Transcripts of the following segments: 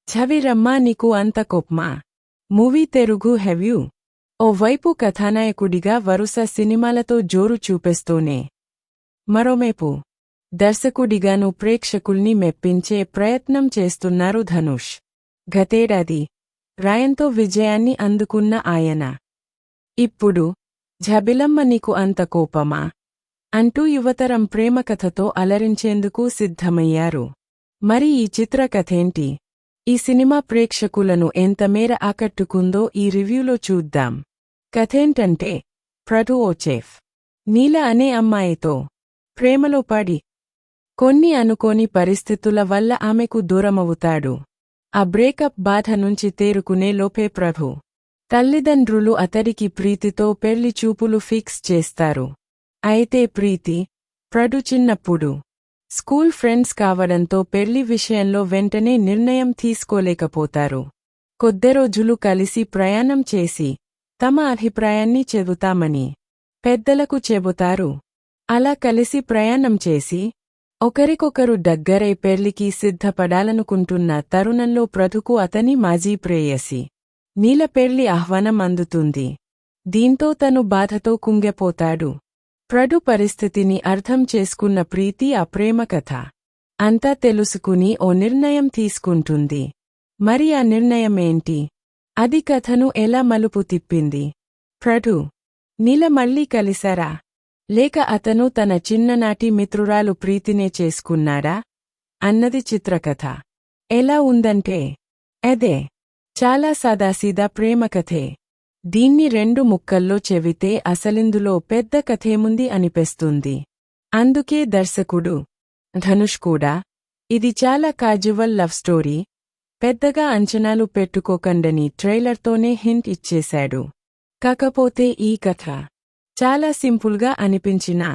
ఛవిరమ్మా నీకు అంత కోప్మా? మూవీ తెలుగు హెవ్యూ. ఓవైపు కథానాయకుడిగా వరుస సినిమాలతో జోరు చూపిస్తూనే మరోమేపు దర్శకుడిగాను ప్రేక్షకుల్ని మెప్పించే ప్రయత్నం చేస్తున్నారు ధనుష్. గతేడాది రాయన్తో విజయాన్ని అందుకున్న ఆయన ఇప్పుడు ఝబిలమ్మ నీకు అంత కోపమా అంటూ యువతరం ప్రేమకథతో అలరించేందుకు సిద్ధమయ్యారు. మరి ఈ చిత్రకథేంటి? ఈ సినిమా ప్రేక్షకులను ఎంతమేర ఆకట్టుకుందో ఈ రివ్యూలో చూద్దాం. కథేంటంటే పృథు ఓ చెఫ్ నీల అనే అమ్మాయితో ప్రేమలో పడి కొన్ని అనుకోని పరిస్థితుల వల్ల ఆమెకు దూరమవుతాడు. ఆ బ్రేకప్ బాధ నుంచి తేరుకునే లోపే పృథు తల్లిదండ్రులు అతడికి ప్రీతితో పెళ్లి చూపులు ఫిక్స్ చేస్తారు. అయితే ప్రీతి, పృథు చిన్నప్పుడు స్కూల్ ఫ్రెండ్స్ కావడంతో పెళ్లి విషయంలో వెంటనే నిర్ణయం తీసుకోలేకపోతారు. కొద్ది రోజులు కలిసి ప్రయాణం చేసి తమ అభిప్రాయాన్ని చెబుతామని పెద్దలకు చెబుతారు. అలా కలిసి ప్రయాణం చేసి ఒకరికొకరు దగ్గరై పెళ్లికి సిద్ధపడాలనుకుంటున్న తరుణంలో పృథుకు అతని మాజీ ప్రేయసి నీల పెళ్లి ఆహ్వానం అందుతుంది. దీంతో తను బాధతో కుంగిపోతాడు. పృథు పరిస్థితిని అర్థం చేసుకున్న ప్రీతి ఆ ప్రేమకథ అంతా తెలుసుకుని ఓ నిర్ణయం తీసుకుంటుంది. మరి ఆ నిర్ణయమేంటి? అది కథను ఎలా మలుపు తిప్పింది? పృథు, నీల మళ్ళీ కలిశారా? లేక అతను తన చిన్ననాటి మిత్రురాలు ప్రీతినే చేసుకున్నాడా అన్నది చిత్రకథ. ఎలా ఉందంటే అదే చాలా సాదాసీదా ప్రేమకథే. దీన్ని 2 ముక్కల్లో చెబితే అసలిందులో పెద్ద కథేముంది అనిపిస్తుంది. అందుకే దర్శకుడు ధనుష్ కూడా ఇది చాలా కాజువల్ లవ్ స్టోరీ, పెద్దగా అంచనాలు పెట్టుకోకండని ట్రైలర్తోనే హింట్ ఇచ్చేశాడు. కాకపోతే ఈ కథ చాలా సింపుల్గా అనిపించినా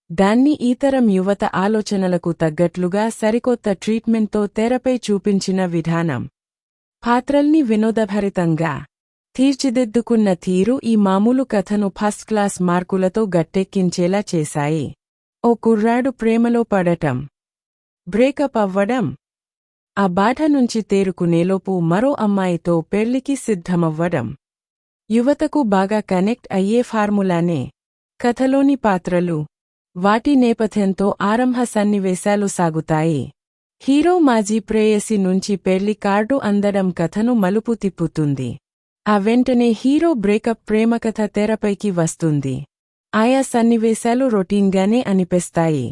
దాన్ని ఈతరం యువత ఆలోచనలకు తగ్గట్లుగా సరికొత్త ట్రీట్మెంట్తో తెరపై చూపించిన విధానం, పాత్రల్ని వినోదభరితంగా తీర్చిదిద్దుకున్న తీరు ఈ మామూలు కథను ఫస్ట్ క్లాస్ మార్కులతో గట్టెక్కించేలా చేశాయి. ఓ కుర్రాడు ప్రేమలో పడటం, బ్రేకప్ అవ్వడం, ఆ బాధ నుంచి తేరుకునేలోపు మరో అమ్మాయితో పెళ్లికి సిద్ధమవ్వడం యువతకు బాగా కనెక్ట్ అయ్యే ఫార్ములానే. కథలోని పాత్రలు, వాటి నేపథ్యంతో ఆరంభ సన్నివేశాలు సాగుతాయి. హీరో మాజీ ప్రేయసి నుంచి పెళ్లి కార్డు అందడం కథను మలుపు తిప్పుతుంది. ఆ వెంటనే హీరో బ్రేకప్ ప్రేమకథ తెరపైకి వస్తుంది. ఆయా సన్నివేశాలు రొటీన్గానే అనిపిస్తాయి.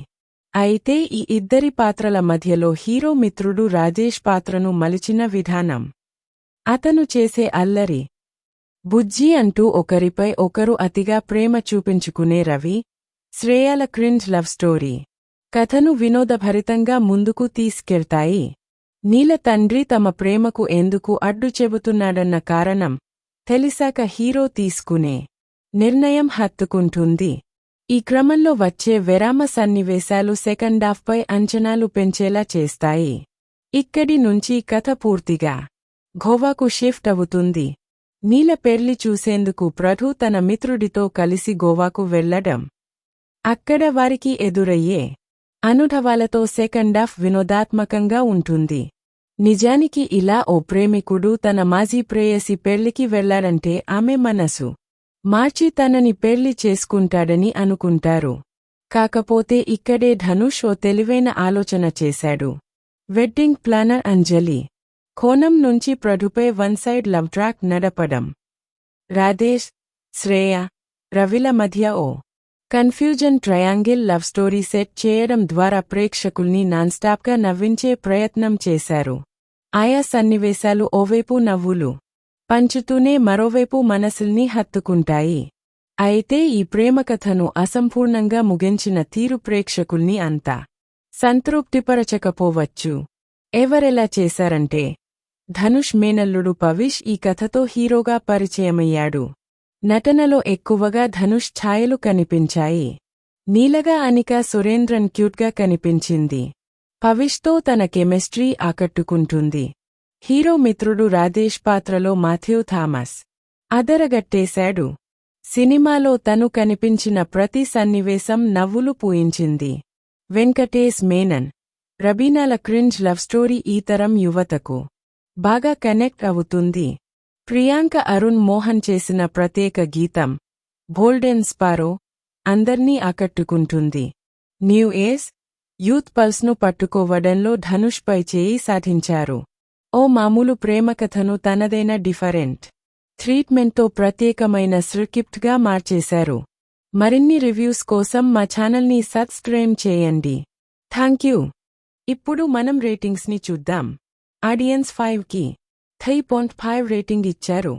అయితే ఈ ఇద్దరి పాత్రల మధ్యలో హీరో మిత్రుడు రాజేష్ పాత్రను మలిచిన విధానం, అతను చేసే అల్లరి, బుజ్జి అంటూ ఒకరిపై ఒకరు అతిగా ప్రేమ చూపించుకునే రవి, శ్రేయాల క్రింజ్ లవ్ స్టోరీ కథను వినోదభరితంగా ముందుకు తీసుకెళ్తాయి. నీల తండ్రి తమ ప్రేమకు ఎందుకు అడ్డు చెబుతున్నాడన్న కారణం తెలిసాక హీరో తీసుకునే నిర్ణయం హత్తుకుంటుంది. ఈ క్రమంలో వచ్చే విరామ సన్నివేశాలు సెకండాఫ్పై అంచనాలు పెంచేలా చేస్తాయి. ఇక్కడి నుంచి కథ పూర్తిగా గోవాకు షిఫ్ట్ అవుతుంది. నీల పెళ్లి చూసేందుకు పృథు తన మిత్రుడితో కలిసి గోవాకు వెళ్లడం, అక్కడ వారికి ఎదురయ్యే అనుభవాలతో సెకండాఫ్ వినోదాత్మకంగా ఉంటుంది. నిజానికి ఇలా ఓ ప్రేమికుడు తన మాజీ ప్రేయసి పెళ్లికి వెళ్లాడంటే ఆమె మనసు మార్చి తనని పెళ్లి చేసుకుంటాడని అనుకుంటారు. కాకపోతే ఇక్కడే ధనుష్ ఓ తెలివైన ఆలోచన చేశాడు. వెడ్డింగ్ ప్లానర్ అంజలి కోణం నుంచి పృథుపై వన్ సైడ్ లవ్ ట్రాక్ నడపడం, రాజేష్, శ్రేయ, రవిల మధ్య ఓ confusion triangle love story set చేయడం ద్వారా ప్రేక్షకుల్ని నాన్స్టాప్గా నవ్వించే ప్రయత్నం చేశారు. ఆయా సన్నివేశాలు ఓవైపు నవ్వులు పంచుతూనే మరోవైపు మనసుల్ని హత్తుకుంటాయి. అయితే ఈ ప్రేమకథను అసంపూర్ణంగా ముగించిన తీరు ప్రేక్షకుల్ని అంతా సంతృప్తిపరచకపోవచ్చు. ఎవరెలా చేశారంటే ధనుష్ మేనల్లుడు పవిష్ ఈ కథతో హీరోగా పరిచయమయ్యాడు. నటనలో ఎక్కువగా ధనుష్ ఛాయలు కనిపించాయి. నీలగా అనికా సురేంద్రన్ క్యూట్గా కనిపించింది. పవిష్తో తన కెమిస్ట్రీ ఆకట్టుకుంటుంది. హీరో మిత్రుడు రాజేష్ పాత్రలో మాథ్యూ థామస్ అదరగట్టేశాడు. సినిమాలో తను కనిపించిన ప్రతి సన్నివేశం నవ్వులు పూయించింది. వెంకటేష్ మేనన్, రబీనాల క్రింజ్ లవ్ స్టోరీ ఈ తరం యువతకు బాగా కనెక్ట్ అవుతుంది. ప్రియాంక అరుణ్ మోహన్ చేసిన ప్రత్యేక గీతం గోల్డెన్ స్పారో అందర్నీ ఆకట్టుకుంటుంది. న్యూ ఏజ్ యూత్ పల్స్ను పట్టుకోవడంలో ధనుష్ పై చేయి సాధించారు. ఓ మామూలు ప్రేమకథను తనదైన డిఫరెంట్ ట్రీట్మెంట్తో ప్రత్యేకమైన స్క్రిప్ట్గా మార్చేశారు. మరిన్ని రివ్యూస్ కోసం మా ఛానల్ని సబ్స్క్రైబ్ చేయండి. థాంక్యూ. ఇప్పుడు మనం రేటింగ్స్ని చూద్దాం. ఆడియన్స్ 5కి 3.5 రేటింగ్ ఇచ్చారు.